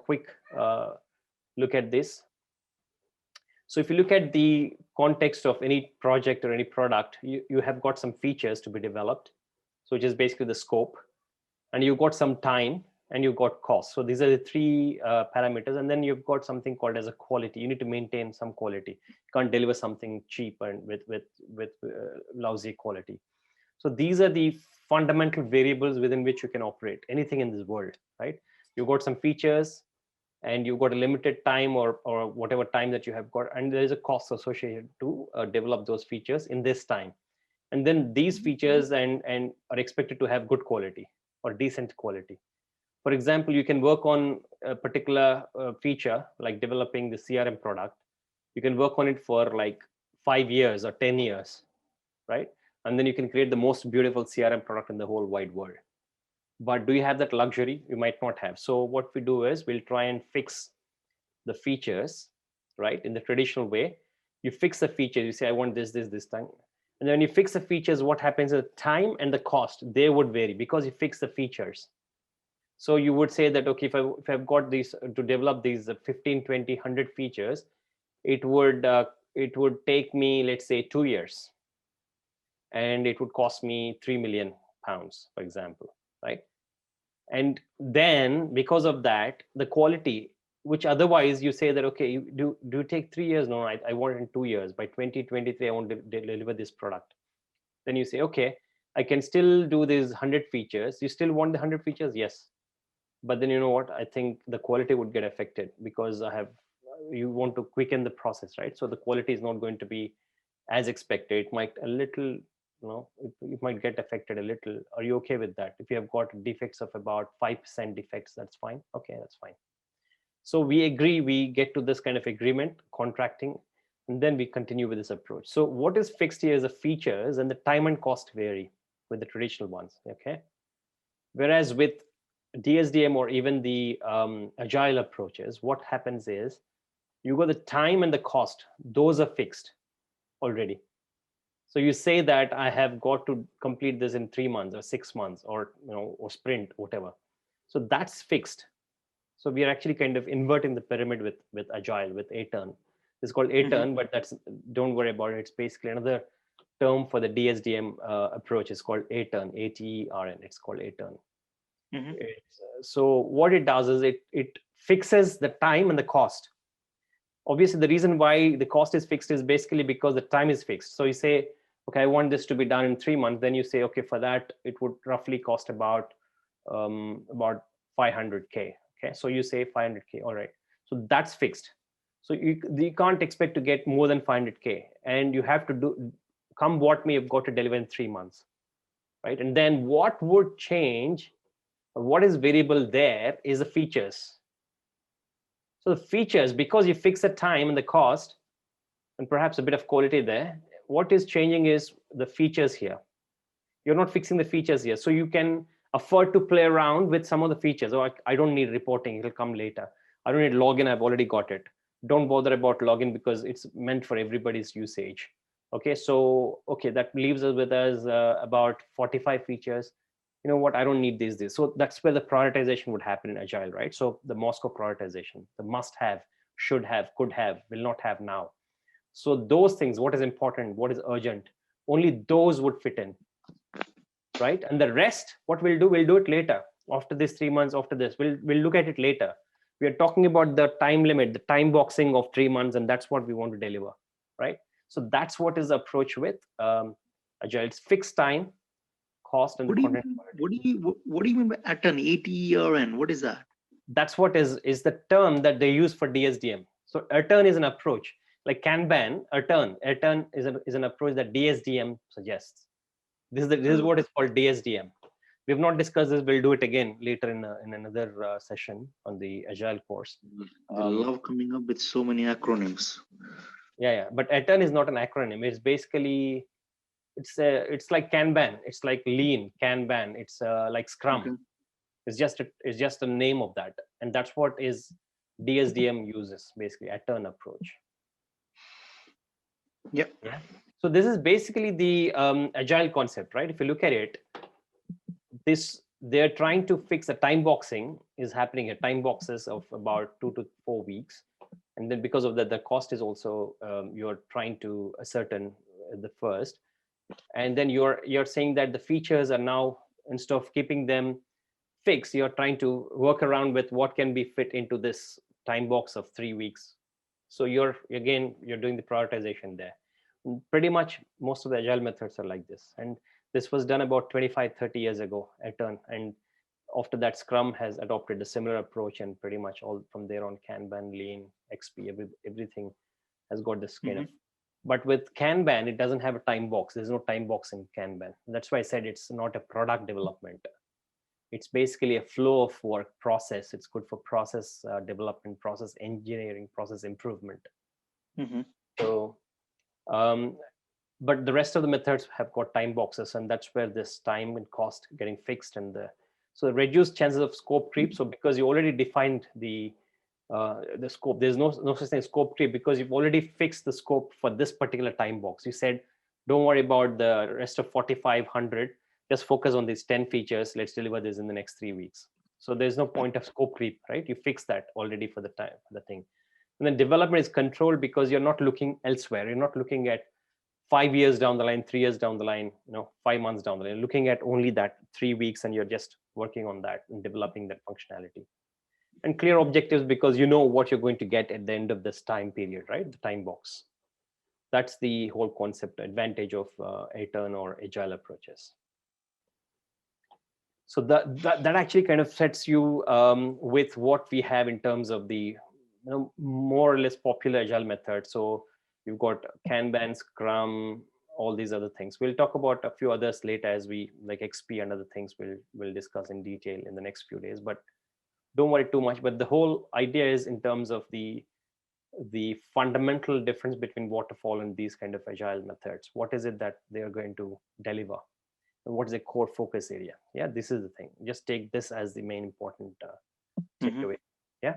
quick look at this. So if you look at the context of any project or any product, you have got some features to be developed, so which is basically the scope, and you've got some time, and you've got cost. So these are the three parameters, and then you've got something called as a quality. You need to maintain some quality. You can't deliver something cheap and with lousy quality. So these are the fundamental variables within which you can operate anything in this world, right? You've got some features, and you've got a limited time or whatever time that you have got, and there is a cost associated to develop those features in this time. And then these features and are expected to have good quality or decent quality. For example, you can work on a particular feature, like developing the CRM product. You can work on it for like 5 years or 10 years, right? And then you can create the most beautiful CRM product in the whole wide world. But do you have that luxury? You might not have. So what we do is we'll try and fix the features, right? In the traditional way, you fix the features. You say, I want this time. And then when you fix the features, what happens is the time and the cost, they would vary because you fix the features. So you would say that, okay, if I've got these to develop these 15, 20, 100 features, it would take me, let's say, 2 years. And it would cost me £3 million, for example, right? And then because of that, the quality, which otherwise you say that, okay, do you take 3 years? No, I want it in 2 years. By 2023, I want to deliver this product. Then you say, okay, I can still do these 100 features. You still want the 100 features? Yes. But then you know what? I think the quality would get affected because you want to quicken the process, right? So the quality is not going to be as expected. It might a little, it might get affected a little. Are you okay with that? If you have got defects of about 5% defects, that's fine. Okay, that's fine. So we agree, we get to this kind of agreement, contracting, and then we continue with this approach. So what is fixed here is the features, and the time and cost vary with the traditional ones, okay? Whereas with DSDM or even the Agile approaches, what happens is you got the time and the cost, those are fixed already. So you say that I have got to complete this in 3 months or 6 months or or sprint, whatever. So that's fixed. So we are actually kind of inverting the pyramid with Agile, with Atern. It's called Atern, but don't worry about it. It's basically another term for the DSDM approach. It's called Atern, ATERN. It's called Atern. So what it does is it fixes the time and the cost. Obviously, the reason why the cost is fixed is basically because the time is fixed. So you say, okay, I want this to be done in 3 months. Then you say, okay, for that, it would roughly cost about 500K. Okay, so you say 500K. All right. So that's fixed. So you can't expect to get more than 500K. And you have to do, come what may, you've got to deliver in 3 months. Right. And then what would change, what is variable there is the features. So the features, because you fix the time and the cost and perhaps a bit of quality there, what is changing is the features here. You're not fixing the features here. So you can afford to play around with some of the features. Oh, I don't need reporting, it'll come later. I don't need login, I've already got it. Don't bother about login because it's meant for everybody's usage. Okay, so, okay, that leaves us with about 45 features. You know what, I don't need these. So that's where the prioritization would happen in Agile, right? So the Moscow prioritization, the must have, should have, could have, will not have now. So those things, what is important, what is urgent, only those would fit in, right? And the rest, what we'll do it later. After this 3 months, after this, we'll look at it later. We are talking about the time limit, the time boxing of 3 months, and that's what we want to deliver, right? So that's what is the approach with Agile. It's fixed time, cost, and the content. What do you mean by Atern? ATERN? What is that? That's what is the term that they use for DSDM. So Atern is an approach like Kanban. Atern is an approach that DSDM suggests. This is what is called DSDM. We've not discussed this. We'll do it again later in another session on the Agile course. I love coming up with so many acronyms. Yeah. But Atern is not an acronym. It's basically it's like Kanban. It's like Lean, Kanban. It's like Scrum. Okay. It's just a name of that, and that's what is DSDM uses, basically Atern approach. Yeah. So this is basically the Agile concept, right? If you look at it, this they're trying to fix a time boxing is happening at time boxes of about 2 to 4 weeks. And then because of that, the cost is also, you're trying to ascertain the first. And then you're saying that the features are now, instead of keeping them fixed, you're trying to work around with what can be fit into this time box of 3 weeks. So you're doing the prioritization there. Pretty much most of the agile methods are like this. And this was done about 25, 30 years ago at Atern. And after that, Scrum has adopted a similar approach, and pretty much all from there on, Kanban, Lean, XP, everything has got this kind of. But with Kanban, it doesn't have a time box. There's no time box in Kanban. That's why I said it's not a product development. It's basically a flow of work process. It's good for process development, process engineering, process improvement. So, but the rest of the methods have got time boxes, and that's where this time and cost getting fixed, and so reduced chances of scope creep. So because you already defined the scope, there's no such thing as scope creep, because you've already fixed the scope for this particular time box. You said, don't worry about the rest of 4,500. Just focus on these 10 features. Let's deliver this in the next 3 weeks. So there's no point of scope creep, right? You fix that already for the time, the thing. And then development is controlled because you're not looking elsewhere. You're not looking at 5 years down the line, 3 years down the line, 5 months down the line. You're looking at only that 3 weeks, and you're just working on that and developing that functionality. And clear objectives, because you know what you're going to get at the end of this time period, right? The time box. That's the whole concept, advantage of Atern or agile approaches. So that actually kind of sets you with what we have in terms of the more or less popular agile methods. So you've got Kanban, Scrum, all these other things. We'll talk about a few others later, as we like XP and other things we'll discuss in detail in the next few days. But don't worry too much. But the whole idea is in terms of the fundamental difference between waterfall and these kind of agile methods. What is it that they are going to deliver? And what is the core focus area? Yeah, this is the thing. Just take this as the main important takeaway. Yeah.